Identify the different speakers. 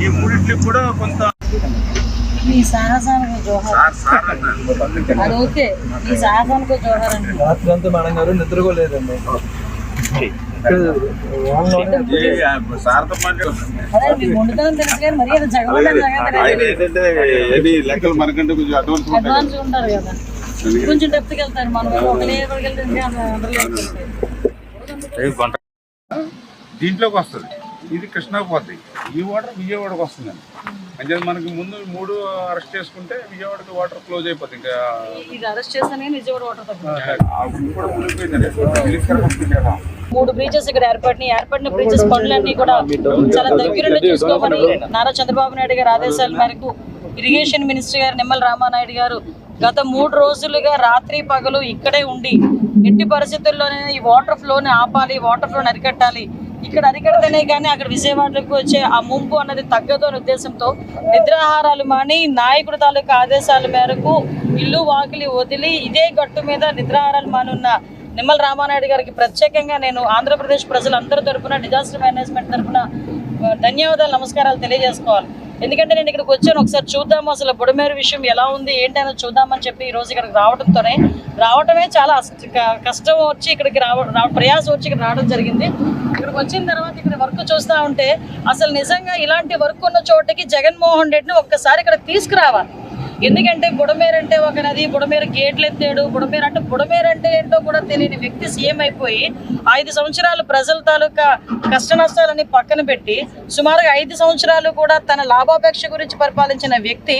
Speaker 1: ఈ మూడింటికి కూడా కొంత
Speaker 2: మీ సాహసానికి జోహార్. అది ఓకే, మీ సాహసానికి జోహార్ అండి.
Speaker 3: రాత్రి అంతా మేడం గారు నిద్రపోలేదండి.
Speaker 2: అదే మీకు వండుతానని తెలుసు కానీ మరీ అది అడ్వాన్స్ ఉంటారు కదా, కొంచెం డెప్త్కి వెళ్తారు. మనం ఒక లేబర్కి వెళ్తే
Speaker 1: దీంట్లోకి వస్తుంది. ఇది కృష్ణాకు పోతుంది. ఈ వాటర్ విజయవాడకు వస్తుందండి. అంటే మనకి ముందు 3 అరెస్ట్ చేసుకుంటే విజయవాడకి వాటర్ క్లోజ్ అయిపోతుంది. ఇంకా
Speaker 2: ఇది అరెస్ట్ చేస్తానే విజయవాడ వాటర్ తగ్గుతుంది. 3 బ్రీచెస్ ఇక్కడ ఏర్పడిన బ్రీచెస్ పనులన్నీ కూడా చాలా దగ్గరుండి చూసుకోమని నారా చంద్రబాబు నాయుడు గారి ఆదేశాల మేరకు ఇరిగేషన్ మినిస్టర్ గారు నిమ్మల రామానాయుడు గారు గత 3 రోజులుగా రాత్రి పగలు ఇక్కడే ఉండి ఎట్టి పరిస్థితుల్లోనే ఈ వాటర్ ఫ్లోని ఆపాలి, వాటర్ ఫ్లోని అరికట్టాలి, ఇక్కడ అరికడితేనే కానీ అక్కడ విజయవాడలోకి వచ్చే ఆ ముంపు అన్నది తగ్గదు అనే ఉద్దేశంతో నిద్రాహారాలు మాని నాయకుడి తాలూకా ఆదేశాల మేరకు ఇల్లు వాకిలి వదిలి ఇదే గట్టు మీద నిద్రాహారాలు మానున్న నిమ్మల రామానాయుడు గారికి ప్రత్యేకంగా నేను ఆంధ్రప్రదేశ్ ప్రజలందరి తరఫున డిజాస్టర్ మేనేజ్మెంట్ తరఫున ధన్యవాదాలు, నమస్కారాలు తెలియజేసుకోవాలి. ఎందుకంటే నేను ఇక్కడికి వచ్చాను, ఒకసారి చూద్దాము అసలు బుడమేరు విషయం ఎలా ఉంది ఏంటనేది చూద్దామని చెప్పి ఈరోజు ఇక్కడికి రావటమే చాలా కష్టం వచ్చి ఇక్కడికి ప్రయాసం వచ్చి ఇక్కడ రావడం జరిగింది. ఇక్కడికి వచ్చిన తర్వాత ఇక్కడ వర్క్ చూస్తూ ఉంటే అసలు నిజంగా ఇలాంటి వర్క్ ఉన్న చోటకి జగన్మోహన్ రెడ్డిని ఒక్కసారి ఇక్కడ తీసుకురావాలి. ఎందుకంటే బుడమేరు అంటే ఒక నది, బుడమేరు గేట్లు ఎత్తాడు, బుడమేరు అంటే ఏంటో కూడా తెలియని వ్యక్తి సీఎం అయిపోయి 5 సంవత్సరాలు ప్రజల తాలూకా కష్ట నష్టాలని పక్కన పెట్టి సుమారుగా 5 సంవత్సరాలు కూడా తన లాభాపేక్ష గురించి పరిపాలించిన వ్యక్తి